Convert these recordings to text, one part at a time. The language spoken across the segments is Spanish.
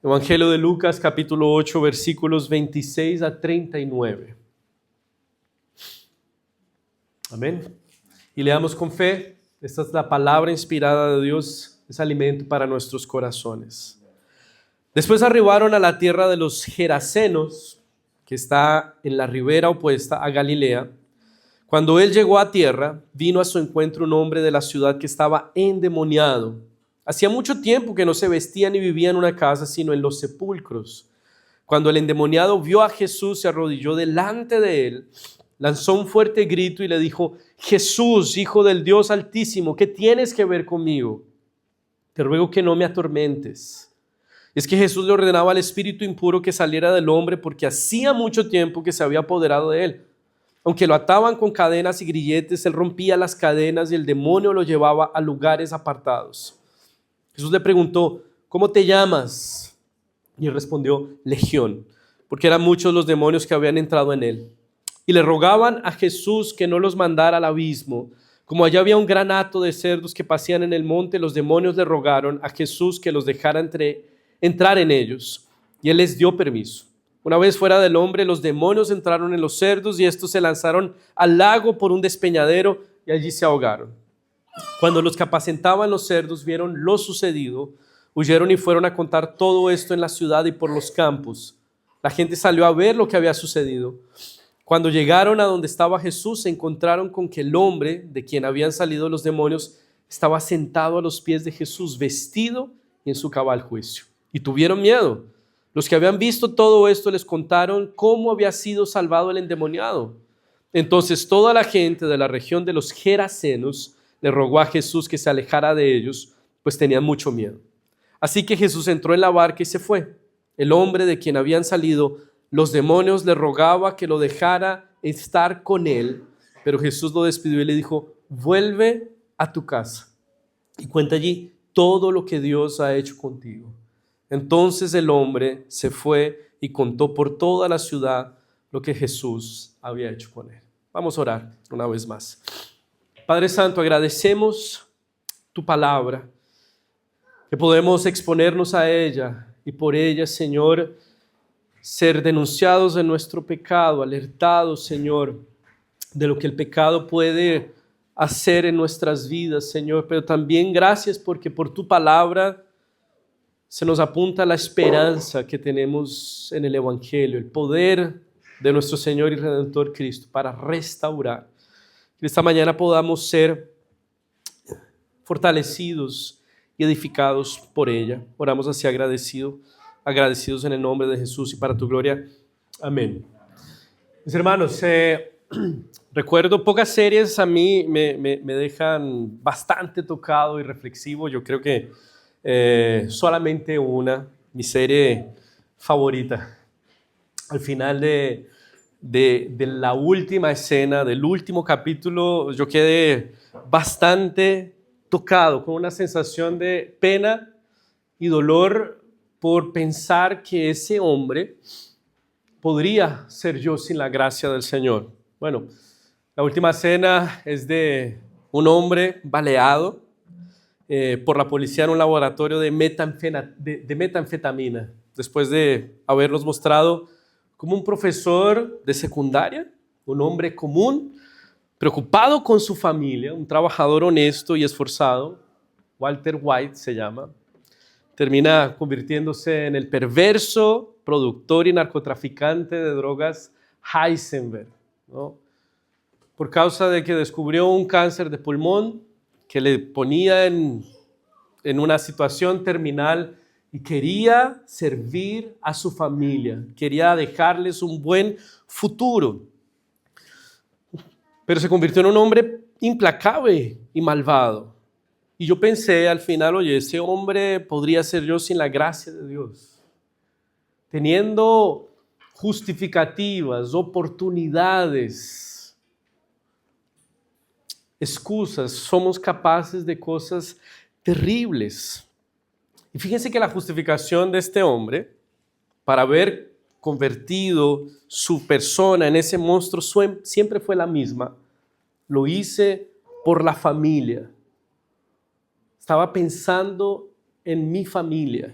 Evangelio de Lucas, capítulo 8, versículos 26 a 39. Amén. Y leamos con fe. Esta es la palabra inspirada de Dios, es alimento para nuestros corazones. Después arribaron a la tierra de los Gerasenos, que está en la ribera opuesta a Galilea. Cuando él llegó a tierra, vino a su encuentro un hombre de la ciudad que estaba endemoniado. Hacía mucho tiempo que no se vestía ni vivía en una casa, sino en los sepulcros. Cuando el endemoniado vio a Jesús, se arrodilló delante de él, lanzó un fuerte grito y le dijo: Jesús, Hijo del Dios Altísimo, ¿qué tienes que ver conmigo? Te ruego que no me atormentes. Es que Jesús le ordenaba al espíritu impuro que saliera del hombre porque hacía mucho tiempo que se había apoderado de él. Aunque lo ataban con cadenas y grilletes, él rompía las cadenas y el demonio lo llevaba a lugares apartados. Jesús le preguntó: ¿cómo te llamas? Y él respondió: Legión, porque eran muchos los demonios que habían entrado en él. Y le rogaban a Jesús que no los mandara al abismo. Como allá había un gran hato de cerdos que pasían en el monte, los demonios le rogaron a Jesús que los dejara entrar en ellos. Y él les dio permiso. Una vez fuera del hombre, los demonios entraron en los cerdos y estos se lanzaron al lago por un despeñadero y allí se ahogaron. Cuando los que apacentaban los cerdos vieron lo sucedido, huyeron y fueron a contar todo esto en la ciudad y por los campos. La gente salió a ver lo que había sucedido. Cuando llegaron a donde estaba Jesús, se encontraron con que el hombre de quien habían salido los demonios estaba sentado a los pies de Jesús, vestido y en su cabal juicio. Y tuvieron miedo. Los que habían visto todo esto les contaron cómo había sido salvado el endemoniado. Entonces toda la gente de la región de los Gerasenos le rogó a Jesús que se alejara de ellos, pues tenían mucho miedo. Así que Jesús entró en la barca y se fue. El hombre de quien habían salido los demonios le rogaba que lo dejara estar con él, pero Jesús lo despidió y le dijo: vuelve a tu casa y cuenta allí todo lo que Dios ha hecho contigo. Entonces el hombre se fue y contó por toda la ciudad lo que Jesús había hecho con él. Vamos a orar una vez más. Padre Santo, agradecemos tu palabra, que podemos exponernos a ella y por ella, Señor, ser denunciados de nuestro pecado, alertados, Señor, de lo que el pecado puede hacer en nuestras vidas, Señor, pero también gracias porque por tu palabra se nos apunta la esperanza que tenemos en el Evangelio, el poder de nuestro Señor y Redentor Cristo para restaurar. Que esta mañana podamos ser fortalecidos y edificados por ella. Oramos así agradecidos en el nombre de Jesús y para tu gloria. Amén. Mis hermanos, recuerdo pocas series a mí me dejan bastante tocado y reflexivo. Yo creo que solamente una, mi serie favorita. Al final de la última escena, del último capítulo, yo quedé bastante tocado, con una sensación de pena y dolor por pensar que ese hombre podría ser yo sin la gracia del Señor. Bueno, la última escena es de un hombre baleado por la policía en un laboratorio de metanfetamina, después de habernos mostrado como un profesor de secundaria, un hombre común, preocupado con su familia, un trabajador honesto y esforzado, Walter White se llama, termina convirtiéndose en el perverso productor y narcotraficante de drogas Heisenberg, ¿no? Por causa de que descubrió un cáncer de pulmón que le ponía en una situación terminal y quería servir a su familia, quería dejarles un buen futuro. Pero se convirtió en un hombre implacable y malvado. Y yo pensé al final, oye, ese hombre podría ser yo sin la gracia de Dios. Teniendo justificativas, oportunidades, excusas, somos capaces de cosas terribles. Y fíjense que la justificación de este hombre para haber convertido su persona en ese monstruo siempre fue la misma. Lo hice por la familia. Estaba pensando en mi familia.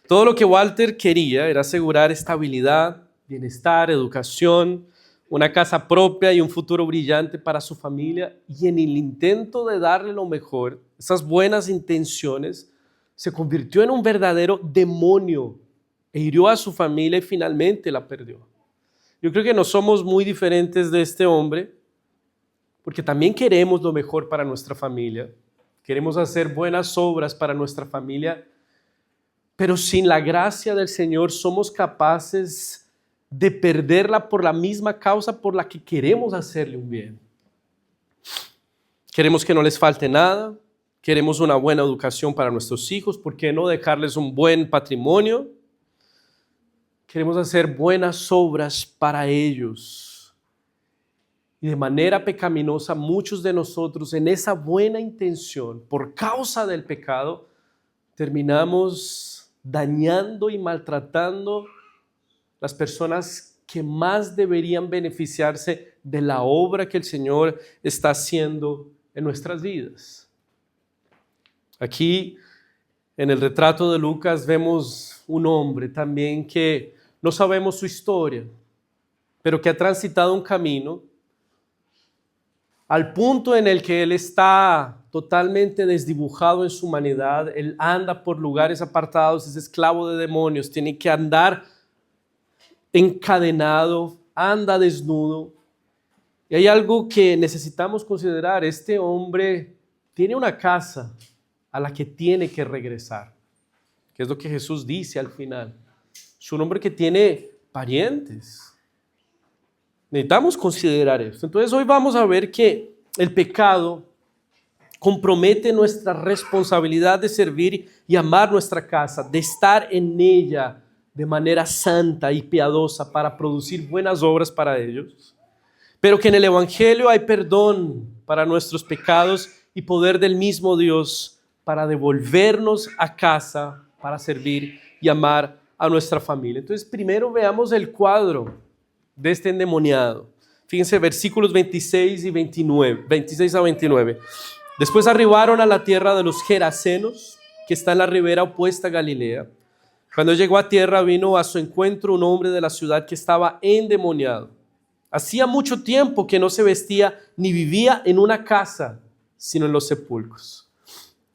Todo lo que Walter quería era asegurar estabilidad, bienestar, educación, una casa propia y un futuro brillante para su familia. Y en el intento de darle lo mejor, esas buenas intenciones, se convirtió en un verdadero demonio e hirió a su familia y finalmente la perdió. Yo creo que no somos muy diferentes de este hombre, porque también queremos lo mejor para nuestra familia, queremos hacer buenas obras para nuestra familia, pero sin la gracia del Señor somos capaces de perderla por la misma causa por la que queremos hacerle un bien. Queremos que no les falte nada, queremos una buena educación para nuestros hijos, ¿por qué no dejarles un buen patrimonio? Queremos hacer buenas obras para ellos. Y de manera pecaminosa, muchos de nosotros en esa buena intención, por causa del pecado, terminamos dañando y maltratando las personas que más deberían beneficiarse de la obra que el Señor está haciendo en nuestras vidas. Aquí, en el retrato de Lucas, vemos un hombre también que no sabemos su historia, pero que ha transitado un camino al punto en el que él está totalmente desdibujado en su humanidad. Él anda por lugares apartados, es esclavo de demonios, tiene que andar encadenado, anda desnudo. Y hay algo que necesitamos considerar: este hombre tiene una casa a la que tiene que regresar, que es lo que Jesús dice al final. Es un hombre que tiene parientes. Necesitamos considerar esto. Entonces hoy vamos a ver que el pecado compromete nuestra responsabilidad de servir y amar nuestra casa, de estar en ella de manera santa y piadosa para producir buenas obras para ellos, pero que en el Evangelio hay perdón para nuestros pecados y poder del mismo Dios para devolvernos a casa, para servir y amar a nuestra familia. Entonces primero veamos el cuadro de este endemoniado. Fíjense versículos 26 y 29, 26 a 29. Después arribaron a la tierra de los Gerasenos, que está en la ribera opuesta a Galilea. Cuando llegó a tierra, vino a su encuentro un hombre de la ciudad que estaba endemoniado. Hacía mucho tiempo que no se vestía ni vivía en una casa, sino en los sepulcros.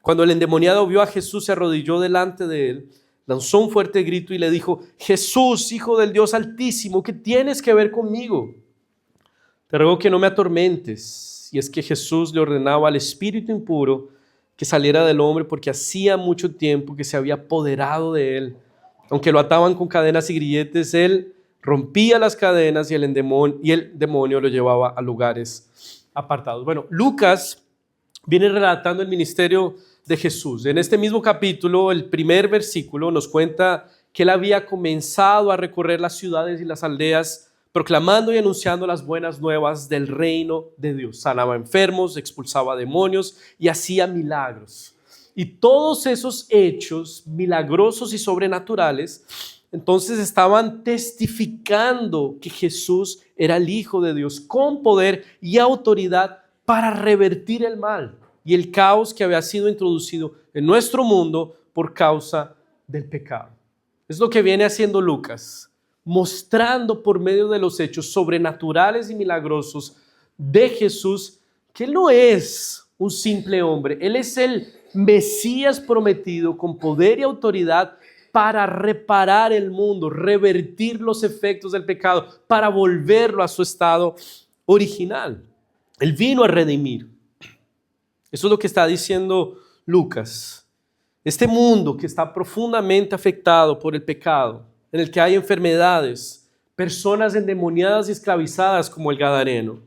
Cuando el endemoniado vio a Jesús, se arrodilló delante de él, lanzó un fuerte grito y le dijo: Jesús, Hijo del Dios Altísimo, ¿qué tienes que ver conmigo? Te ruego que no me atormentes. Y es que Jesús le ordenaba al espíritu impuro que saliera del hombre, porque hacía mucho tiempo que se había apoderado de él. Aunque lo ataban con cadenas y grilletes, él rompía las cadenas y el demonio lo llevaba a lugares apartados. Bueno, Lucas viene relatando el ministerio de Jesús. En este mismo capítulo, el primer versículo nos cuenta que él había comenzado a recorrer las ciudades y las aldeas, proclamando y anunciando las buenas nuevas del reino de Dios. Sanaba enfermos, expulsaba demonios y hacía milagros. Y todos esos hechos milagrosos y sobrenaturales, entonces estaban testificando que Jesús era el Hijo de Dios, con poder y autoridad para revertir el mal y el caos que había sido introducido en nuestro mundo por causa del pecado. Es lo que viene haciendo Lucas, mostrando por medio de los hechos sobrenaturales y milagrosos de Jesús que Él no es un simple hombre. Él es el Mesías prometido con poder y autoridad para reparar el mundo, revertir los efectos del pecado, para volverlo a su estado original. Él vino a redimir. Eso es lo que está diciendo Lucas. Este mundo que está profundamente afectado por el pecado, en el que hay enfermedades, personas endemoniadas y esclavizadas como el Gadareno.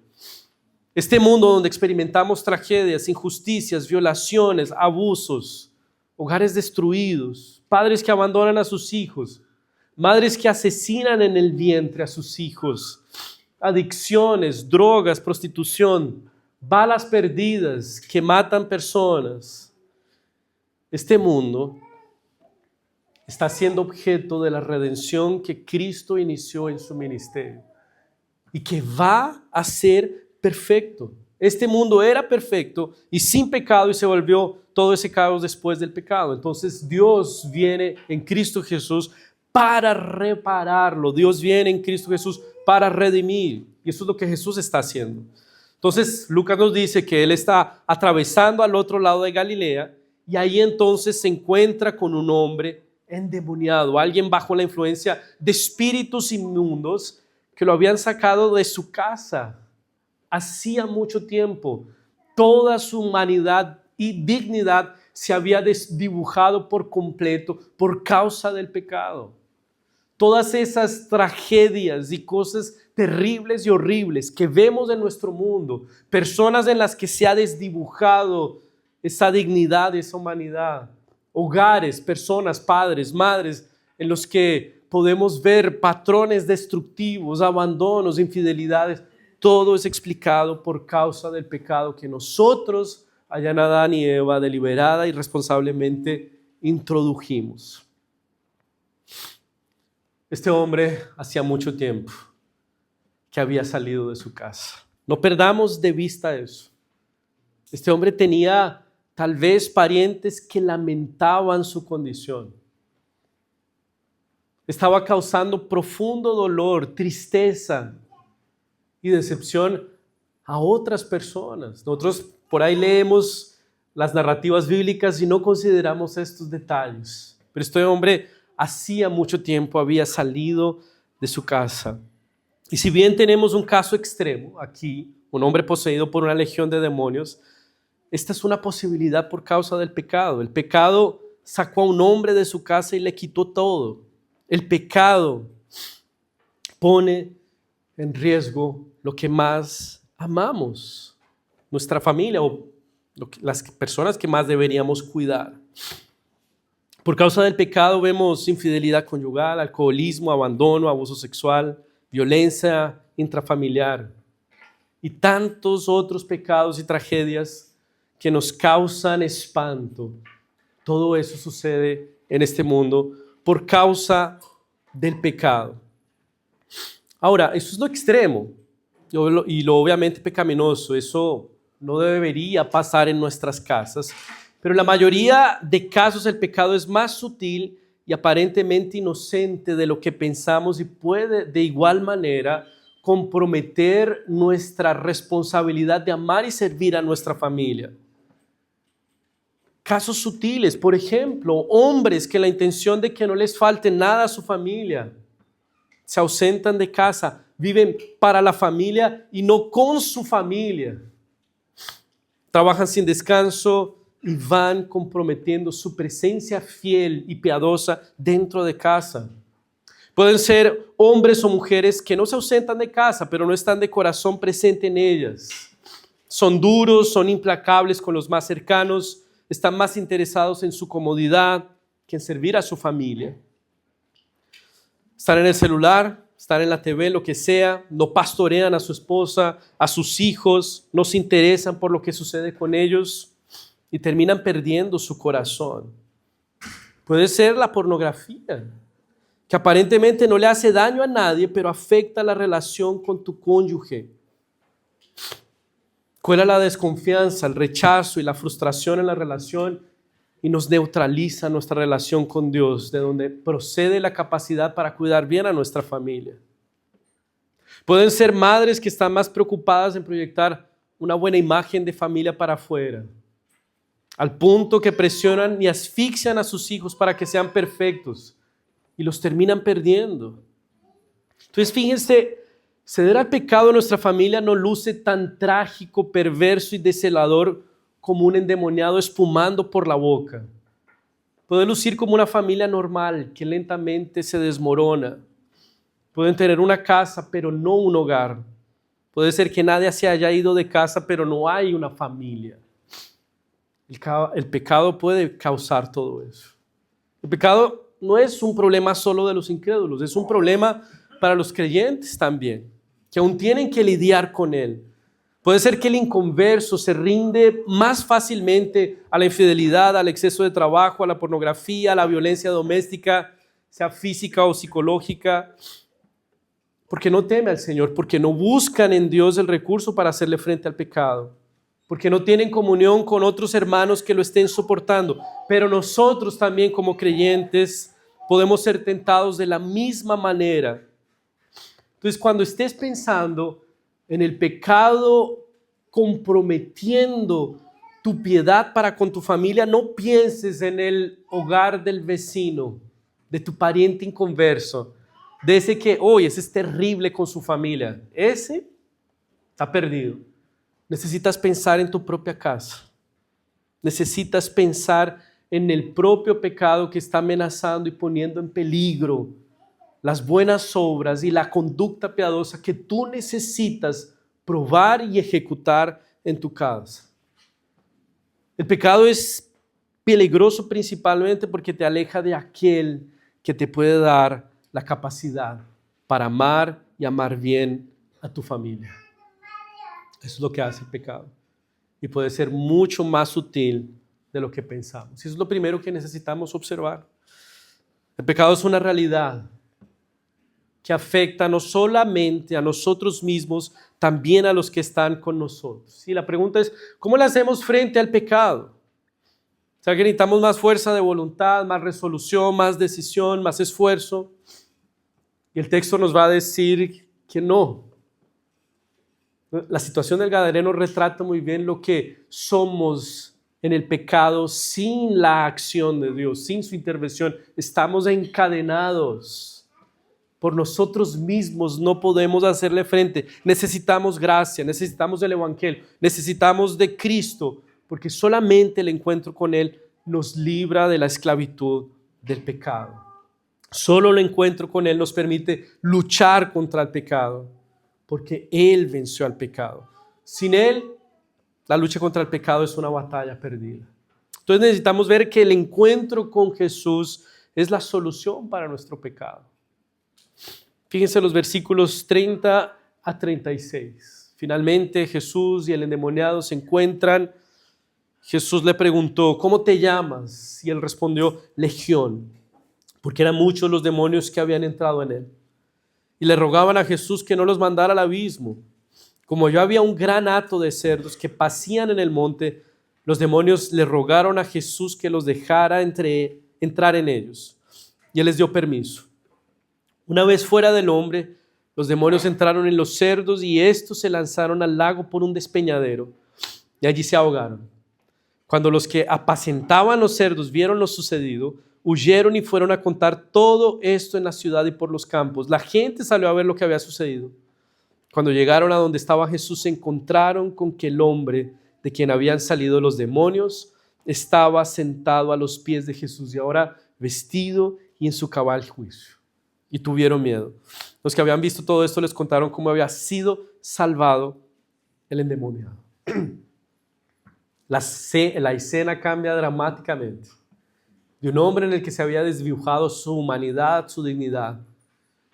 Este mundo donde experimentamos tragedias, injusticias, violaciones, abusos, hogares destruidos, padres que abandonan a sus hijos, madres que asesinan en el vientre a sus hijos, adicciones, drogas, prostitución, balas perdidas que matan personas. Este mundo está siendo objeto de la redención que Cristo inició en su ministerio y que va a ser perfecto. Este mundo era perfecto y sin pecado y se volvió todo ese caos después del pecado. Entonces Dios viene en Cristo Jesús para repararlo. Dios viene en Cristo Jesús para redimir. Y eso es lo que Jesús está haciendo. Entonces Lucas nos dice que Él está atravesando al otro lado de Galilea y ahí entonces se encuentra con un hombre endemoniado, alguien bajo la influencia de espíritus inmundos que lo habían sacado de su casa hacía mucho tiempo. Toda su humanidad y dignidad se había desdibujado por completo por causa del pecado. Todas esas tragedias y cosas terribles y horribles que vemos en nuestro mundo, personas en las que se ha desdibujado esa dignidad, esa humanidad, hogares, personas, padres, madres, en los que podemos ver patrones destructivos, abandonos, infidelidades, todo es explicado por causa del pecado que nosotros, allá en Adán y Eva, deliberada y responsablemente introdujimos. Este hombre hacía mucho tiempo que había salido de su casa. No perdamos de vista eso. Este hombre tenía tal vez parientes que lamentaban su condición. Estaba causando profundo dolor, tristeza y decepción a otras personas. Nosotros por ahí leemos las narrativas bíblicas y no consideramos estos detalles. Pero este hombre hacía mucho tiempo había salido de su casa. Y si bien tenemos un caso extremo aquí, un hombre poseído por una legión de demonios, esta es una posibilidad por causa del pecado. El pecado sacó a un hombre de su casa y le quitó todo. El pecado pone en riesgo lo que más amamos, nuestra familia o las personas que más deberíamos cuidar. Por causa del pecado vemos infidelidad conyugal, alcoholismo, abandono, abuso sexual, violencia intrafamiliar y tantos otros pecados y tragedias que nos causan espanto. Todo eso sucede en este mundo por causa del pecado. Ahora, eso es lo extremo y lo obviamente pecaminoso. Eso no debería pasar en nuestras casas. Pero en la mayoría de casos el pecado es más sutil y aparentemente inocente de lo que pensamos y puede de igual manera comprometer nuestra responsabilidad de amar y servir a nuestra familia. Casos sutiles, por ejemplo, hombres que la intención de que no les falte nada a su familia, se ausentan de casa, viven para la familia y no con su familia. Trabajan sin descanso y van comprometiendo su presencia fiel y piadosa dentro de casa. Pueden ser hombres o mujeres que no se ausentan de casa, pero no están de corazón presente en ellas. Son duros, son implacables con los más cercanos, están más interesados en su comodidad que en servir a su familia. Están en el celular, están en la TV, lo que sea, no pastorean a su esposa, a sus hijos, no se interesan por lo que sucede con ellos y terminan perdiendo su corazón. Puede ser la pornografía, que aparentemente no le hace daño a nadie, pero afecta la relación con tu cónyuge. Cuela la desconfianza, el rechazo y la frustración en la relación y nos neutraliza nuestra relación con Dios, de donde procede la capacidad para cuidar bien a nuestra familia. Pueden ser madres que están más preocupadas en proyectar una buena imagen de familia para afuera, al punto que presionan y asfixian a sus hijos para que sean perfectos y los terminan perdiendo. Entonces fíjense, ceder al pecado en nuestra familia no luce tan trágico, perverso y desolador como un endemoniado espumando por la boca. Puede lucir como una familia normal que lentamente se desmorona. Pueden tener una casa, pero no un hogar. Puede ser que nadie se haya ido de casa, pero no hay una familia. El pecado puede causar todo eso. El pecado no es un problema solo de los incrédulos, es un problema para los creyentes también, que aún tienen que lidiar con él. Puede ser que el inconverso se rinde más fácilmente a la infidelidad, al exceso de trabajo, a la pornografía, a la violencia doméstica, sea física o psicológica, porque no teme al Señor, porque no buscan en Dios el recurso para hacerle frente al pecado. porque no tienen comunión con otros hermanos que lo estén soportando. Pero nosotros también como creyentes podemos ser tentados de la misma manera. Entonces, cuando estés pensando en el pecado comprometiendo tu piedad para con tu familia, no pienses en el hogar del vecino, de tu pariente inconverso, de ese que, ese es terrible con su familia. Ese está perdido. Necesitas pensar en tu propia casa. Necesitas pensar en el propio pecado que está amenazando y poniendo en peligro las buenas obras y la conducta piadosa que tú necesitas probar y ejecutar en tu casa. El pecado es peligroso principalmente porque te aleja de aquel que te puede dar la capacidad para amar y amar bien a tu familia. Eso es lo que hace el pecado. Y puede ser mucho más sutil de lo que pensamos. Y eso es lo primero que necesitamos observar. El pecado es una realidad que afecta no solamente a nosotros mismos, también a los que están con nosotros. Y la pregunta es, ¿cómo le hacemos frente al pecado? O sea, que necesitamos más fuerza de voluntad, más resolución, más decisión, más esfuerzo. Y el texto nos va a decir que no. La situación del Gadareno retrata muy bien lo que somos en el pecado sin la acción de Dios, sin su intervención. Estamos encadenados. Por nosotros mismos no podemos hacerle frente. Necesitamos gracia, necesitamos el Evangelio, necesitamos de Cristo, porque solamente el encuentro con Él nos libra de la esclavitud del pecado. Solo el encuentro con Él nos permite luchar contra el pecado, porque Él venció al pecado. Sin Él, la lucha contra el pecado es una batalla perdida. Entonces necesitamos ver que el encuentro con Jesús es la solución para nuestro pecado. Fíjense los versículos 30 a 36. Finalmente Jesús y el endemoniado se encuentran. Jesús le preguntó, ¿cómo te llamas? Y él respondió, Legión, porque eran muchos los demonios que habían entrado en él. Y le rogaban a Jesús que no los mandara al abismo. Como ya había un gran hato de cerdos que pasían en el monte, los demonios le rogaron a Jesús que los dejara entrar en ellos. Y él les dio permiso. Una vez fuera del hombre, los demonios entraron en los cerdos y estos se lanzaron al lago por un despeñadero y allí se ahogaron. Cuando los que apacentaban los cerdos vieron lo sucedido, huyeron y fueron a contar todo esto en la ciudad y por los campos. La gente salió a ver lo que había sucedido. Cuando llegaron a donde estaba Jesús, se encontraron con que el hombre de quien habían salido los demonios estaba sentado a los pies de Jesús y ahora vestido y en su cabal juicio. Y tuvieron miedo. Los que habían visto todo esto les contaron cómo había sido salvado el endemoniado. La escena cambia dramáticamente. De un hombre en el que se había desdibujado su humanidad, su dignidad.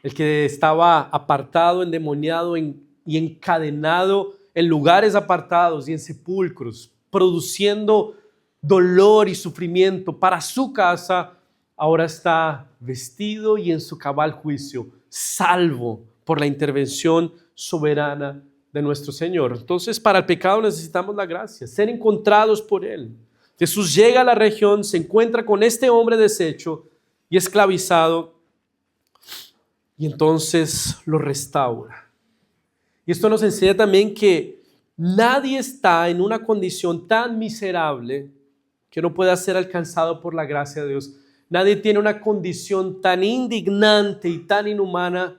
El que estaba apartado, endemoniado y encadenado en lugares apartados y en sepulcros, produciendo dolor y sufrimiento para su casa, ahora está vestido y en su cabal juicio, salvo por la intervención soberana de nuestro Señor. Entonces, para el pecado necesitamos la gracia, ser encontrados por Él. Jesús llega a la región, se encuentra con este hombre deshecho y esclavizado, y entonces lo restaura. Y esto nos enseña también que nadie está en una condición tan miserable que no pueda ser alcanzado por la gracia de Dios. Nadie tiene una condición tan indignante y tan inhumana,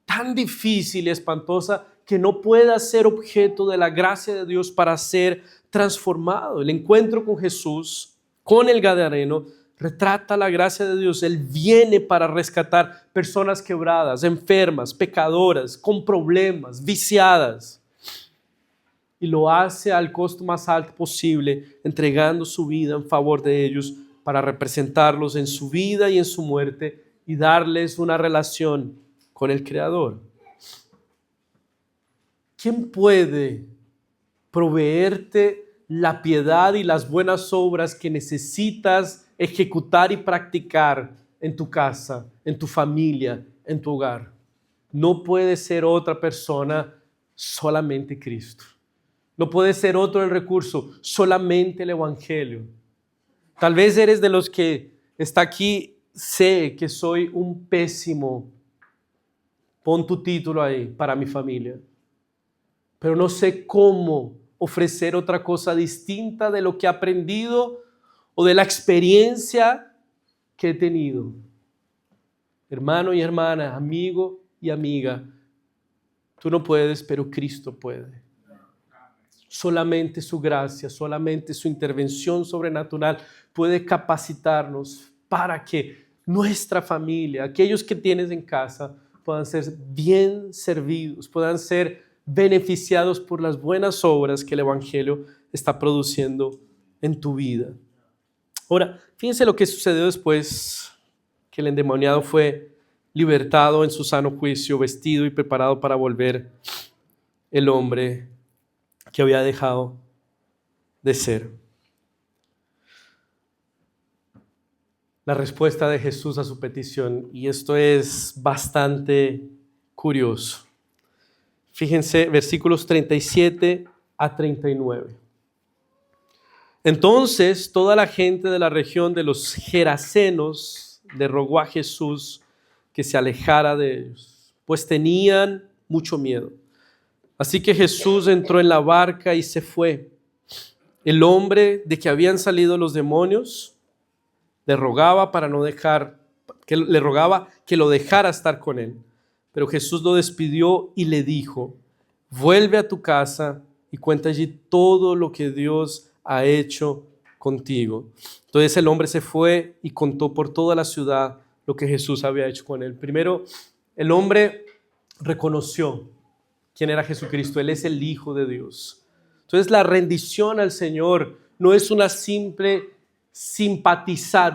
tan difícil y espantosa, que no pueda ser objeto de la gracia de Dios para ser transformado. El encuentro con Jesús, con el Gadareno, retrata la gracia de Dios. Él viene para rescatar personas quebradas, enfermas, pecadoras, con problemas, viciadas. Y lo hace al costo más alto posible, entregando su vida en favor de ellos para representarlos en su vida y en su muerte y darles una relación con el Creador. ¿Quién puede proveerte la piedad y las buenas obras que necesitas ejecutar y practicar en tu casa, en tu familia, en tu hogar? No puede ser otra persona, solamente Cristo. No puede ser otro el recurso, solamente el Evangelio. Tal vez eres de los que está aquí, sé que soy un pésimo, pon tu título ahí, para mi familia. Pero no sé cómo ofrecer otra cosa distinta de lo que he aprendido o de la experiencia que he tenido. Hermano y hermana, amigo y amiga, tú no puedes, pero Cristo puede. Solamente su gracia, solamente su intervención sobrenatural puede capacitarnos para que nuestra familia, aquellos que tienes en casa, puedan ser bien servidos, puedan ser beneficiados por las buenas obras que el Evangelio está produciendo en tu vida. Ahora, fíjense lo que sucedió después que el endemoniado fue libertado en su sano juicio, vestido y preparado para volver el hombre que había dejado de ser. La respuesta de Jesús a su petición, y esto es bastante curioso. Fíjense, versículos 37 a 39. Entonces, toda la gente de la región de los Gerasenos le rogó a Jesús que se alejara de ellos, pues tenían mucho miedo. Así que Jesús entró en la barca y se fue. El hombre de que habían salido los demonios le rogaba que lo dejara estar con él. Pero Jesús lo despidió y le dijo: vuelve a tu casa y cuenta allí todo lo que Dios ha hecho contigo. Entonces el hombre se fue y contó por toda la ciudad lo que Jesús había hecho con él. Primero, el hombre reconoció quién era Jesucristo. Él es el Hijo de Dios. Entonces la rendición al Señor no es un simple simpatizar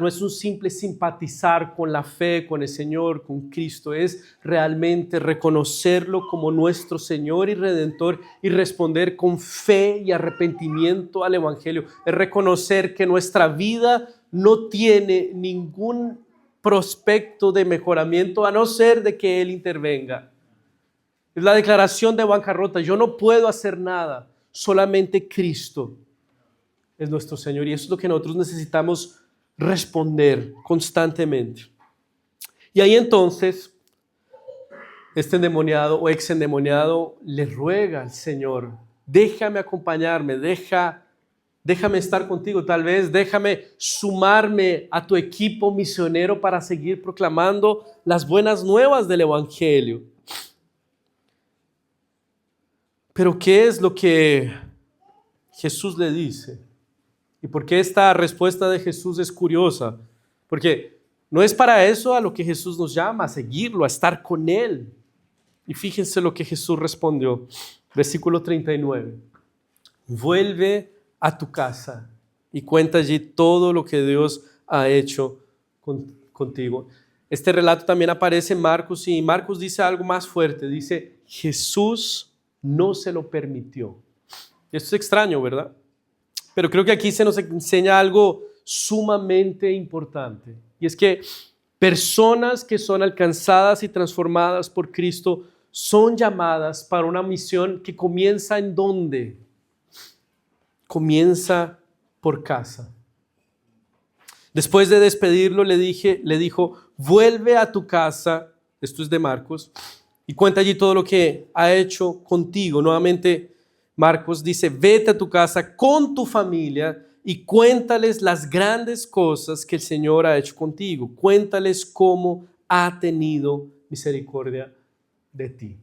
con la fe, con el Señor, con Cristo. Es realmente reconocerlo como nuestro Señor y Redentor y responder con fe y arrepentimiento al Evangelio. Es reconocer que nuestra vida no tiene ningún prospecto de mejoramiento a no ser de que Él intervenga. Es la declaración de bancarrota. Yo no puedo hacer nada, solamente Cristo es nuestro Señor. Y eso es lo que nosotros necesitamos responder constantemente. Y ahí entonces, este endemoniado o ex endemoniado le ruega al Señor: déjame acompañarme, déjame estar contigo, tal vez déjame sumarme a tu equipo misionero para seguir proclamando las buenas nuevas del Evangelio. Pero ¿qué es lo que Jesús le dice? ¿Y por qué esta respuesta de Jesús es curiosa? Porque no es para eso a lo que Jesús nos llama, a seguirlo, a estar con Él. Y fíjense lo que Jesús respondió. Versículo 39. Vuelve a tu casa y cuenta allí todo lo que Dios ha hecho contigo. Este relato también aparece en Marcos y Marcos dice algo más fuerte. Dice: Jesús no se lo permitió. Esto es extraño, ¿verdad? Pero creo que aquí se nos enseña algo sumamente importante. Y es que personas que son alcanzadas y transformadas por Cristo son llamadas para una misión que comienza ¿en dónde? Comienza por casa. Después de despedirlo, le dijo: vuelve a tu casa, esto es de Marcos, y cuenta allí todo lo que ha hecho contigo. Nuevamente Marcos dice: vete a tu casa con tu familia y cuéntales las grandes cosas que el Señor ha hecho contigo. Cuéntales cómo ha tenido misericordia de ti.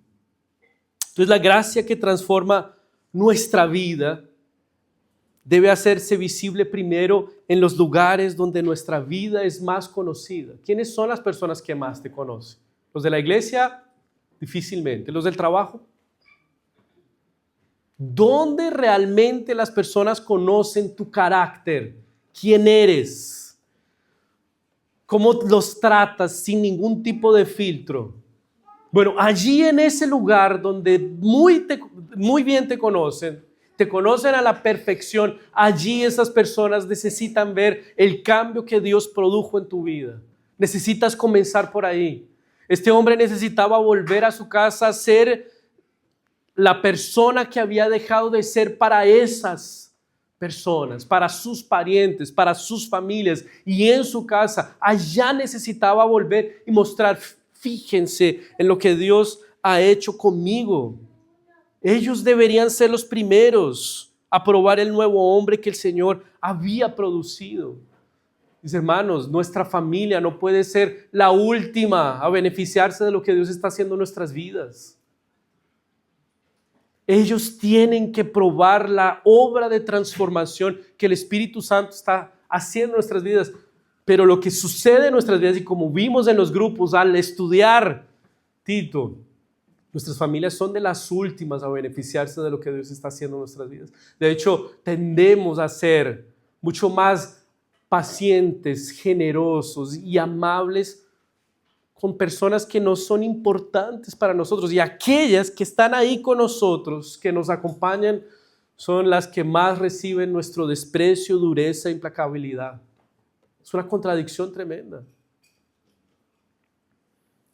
Entonces la gracia que transforma nuestra vida debe hacerse visible primero en los lugares donde nuestra vida es más conocida. ¿Quiénes son las personas que más te conocen? ¿Los de la iglesia? Difícilmente. ¿Los del trabajo? ¿Dónde realmente las personas conocen tu carácter? ¿Quién eres? ¿Cómo los tratas sin ningún tipo de filtro? Bueno, allí en ese lugar donde muy bien te conocen a la perfección, allí esas personas necesitan ver el cambio que Dios produjo en tu vida. Necesitas comenzar por ahí. Este hombre necesitaba volver a su casa, ser la persona que había dejado de ser para esas personas, para sus parientes, para sus familias y en su casa, allá necesitaba volver y mostrar, fíjense en lo que Dios ha hecho conmigo. Ellos deberían ser los primeros a probar el nuevo hombre que el Señor había producido. Mis hermanos, nuestra familia no puede ser la última a beneficiarse de lo que Dios está haciendo en nuestras vidas. Ellos tienen que probar la obra de transformación que el Espíritu Santo está haciendo en nuestras vidas. Pero lo que sucede en nuestras vidas, y como vimos en los grupos al estudiar Tito, nuestras familias son de las últimas a beneficiarse de lo que Dios está haciendo en nuestras vidas. De hecho, tendemos a ser mucho más pacientes, generosos y amables con personas que no son importantes para nosotros. Y aquellas que están ahí con nosotros, que nos acompañan, son las que más reciben nuestro desprecio, dureza, implacabilidad. Es una contradicción tremenda.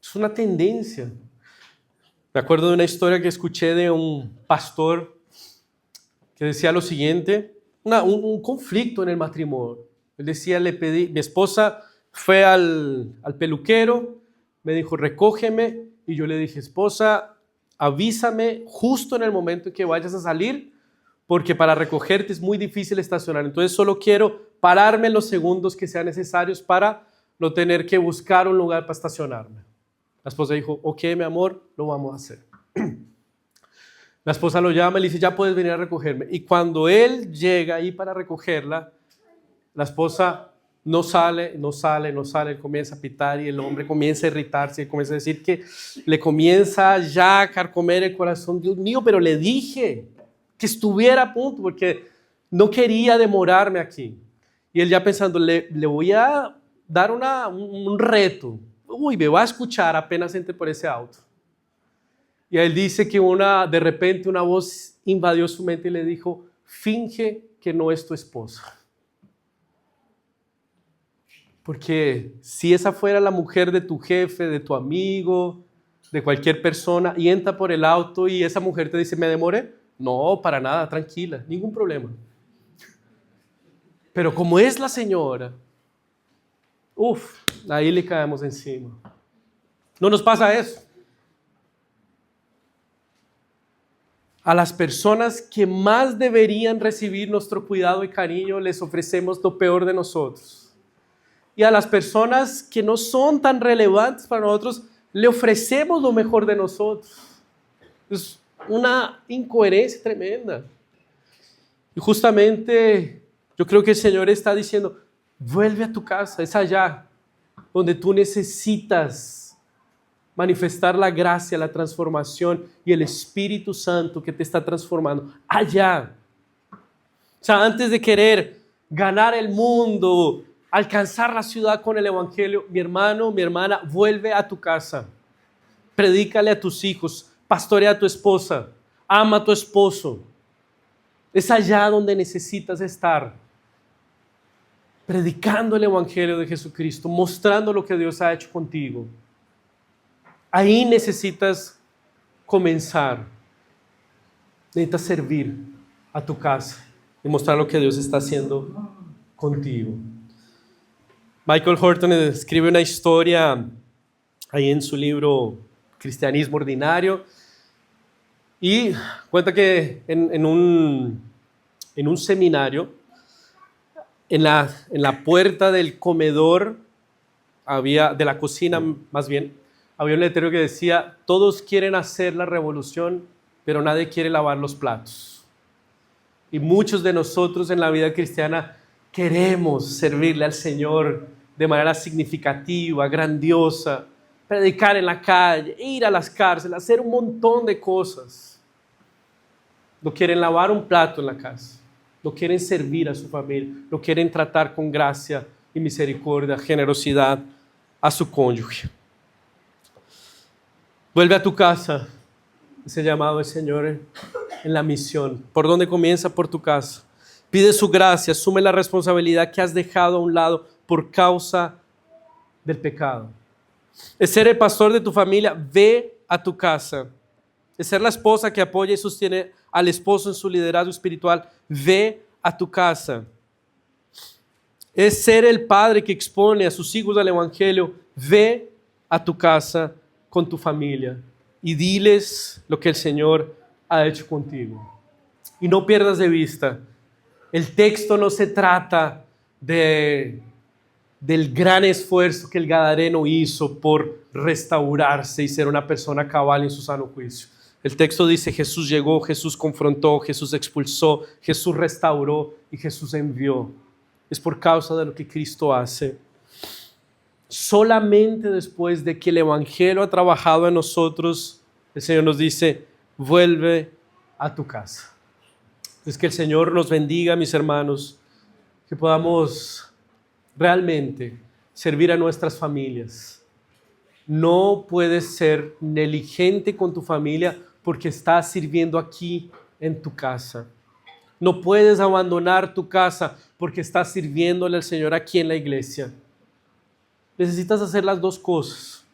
Es una tendencia. Me acuerdo de una historia que escuché de un pastor que decía lo siguiente, un conflicto en el matrimonio. Él decía, mi esposa fue al peluquero, me dijo, recógeme, y yo le dije, esposa, avísame justo en el momento en que vayas a salir, porque para recogerte es muy difícil estacionar. Entonces solo quiero pararme en los segundos que sean necesarios para no tener que buscar un lugar para estacionarme. La esposa dijo, ok, mi amor, lo vamos a hacer. La esposa lo llama y le dice, ya puedes venir a recogerme. Y cuando él llega ahí para recogerla, la esposa no sale, él comienza a pitar y el hombre comienza a irritarse y comienza a decir que le comienza ya a carcomer el corazón. Dios mío, pero le dije que estuviera a punto porque no quería demorarme aquí. Y él ya pensando, le voy a dar un reto. Uy, me va a escuchar apenas entre por ese auto. Y él dice que de repente una voz invadió su mente y le dijo, finge que no es tu esposa. Porque si esa fuera la mujer de tu jefe, de tu amigo, de cualquier persona, y entra por el auto y esa mujer te dice, ¿me demoré? No, para nada, tranquila, ningún problema. Pero como es la señora, ahí le caemos encima. ¿No nos pasa eso? A las personas que más deberían recibir nuestro cuidado y cariño, les ofrecemos lo peor de nosotros. Y a las personas que no son tan relevantes para nosotros, le ofrecemos lo mejor de nosotros. Es una incoherencia tremenda. Y justamente yo creo que el Señor está diciendo, vuelve a tu casa, es allá donde tú necesitas manifestar la gracia, la transformación y el Espíritu Santo que te está transformando. Allá. O sea, antes de querer ganar el mundo, alcanzar la ciudad con el Evangelio, mi hermano, mi hermana, vuelve a tu casa. Predícale a tus hijos, pastorea a tu esposa, ama a tu esposo. Es allá donde necesitas estar. Predicando el Evangelio de Jesucristo, mostrando lo que Dios ha hecho contigo. Ahí necesitas comenzar. Necesitas servir a tu casa y mostrar lo que Dios está haciendo contigo. Michael Horton escribe una historia ahí en su libro Cristianismo Ordinario y cuenta que en un seminario, en la puerta del comedor, de la cocina más bien, había un letrero que decía, todos quieren hacer la revolución, pero nadie quiere lavar los platos. Y muchos de nosotros en la vida cristiana queremos servirle al Señor de manera significativa, grandiosa, predicar en la calle, ir a las cárceles, hacer un montón de cosas. No quieren lavar un plato en la casa, no quieren servir a su familia, no quieren tratar con gracia y misericordia, generosidad a su cónyuge. Vuelve a tu casa, ese llamado del Señor en la misión. ¿Por dónde comienza? Por tu casa. Pide su gracia, asume la responsabilidad que has dejado a un lado por causa del pecado. Es ser el pastor de tu familia, ve a tu casa Es ser la esposa que apoya y sostiene al esposo en su liderazgo espiritual. Ve a tu casa. Es ser el padre que expone a sus hijos al evangelio. Ve a tu casa con tu familia y diles lo que el Señor ha hecho contigo. Y no pierdas de vista, el texto no se trata del gran esfuerzo que el gadareno hizo por restaurarse y ser una persona cabal en su sano juicio. El texto dice: Jesús llegó, Jesús confrontó, Jesús expulsó, Jesús restauró y Jesús envió. Es por causa de lo que Cristo hace. Solamente después de que el evangelio ha trabajado en nosotros, el Señor nos dice: vuelve a tu casa. Es que el Señor nos bendiga, mis hermanos, que podamos realmente servir a nuestras familias. No puedes ser negligente con tu familia porque estás sirviendo aquí en tu casa. No puedes abandonar tu casa porque estás sirviéndole al Señor aquí en la iglesia. Necesitas hacer las dos cosas.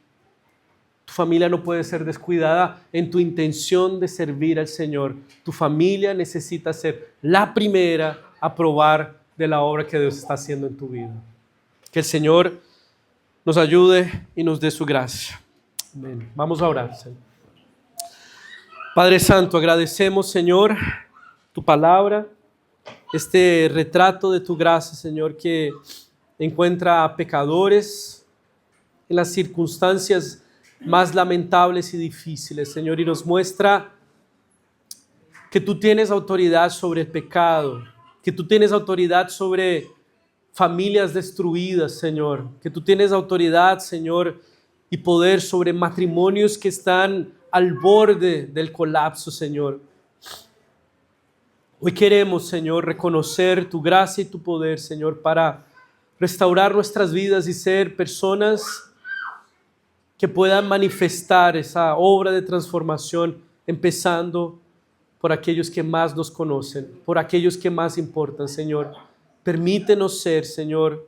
Tu familia no puede ser descuidada en tu intención de servir al Señor. Tu familia necesita ser la primera a probar de la obra que Dios está haciendo en tu vida. Que el Señor nos ayude y nos dé su gracia. Amén. Vamos a orar, Señor. Padre Santo, agradecemos, Señor, tu palabra, este retrato de tu gracia, Señor, que encuentra a pecadores en las circunstancias más lamentables y difíciles, Señor, y nos muestra que tú tienes autoridad sobre el pecado, que tú tienes autoridad sobre familias destruidas, Señor, que tú tienes autoridad, Señor, y poder sobre matrimonios que están al borde del colapso, Señor. Hoy queremos, Señor, reconocer tu gracia y tu poder, Señor, para restaurar nuestras vidas y ser personas que puedan manifestar esa obra de transformación, empezando por aquellos que más nos conocen, por aquellos que más importan, Señor. Permítenos ser, Señor,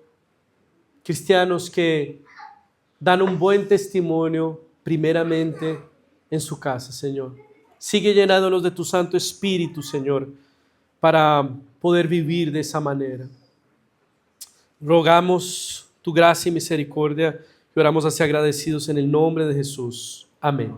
cristianos que dan un buen testimonio primeramente en su casa, Señor. Sigue llenándonos de tu Santo Espíritu, Señor, para poder vivir de esa manera. Rogamos tu gracia y misericordia y oramos así agradecidos en el nombre de Jesús. Amén.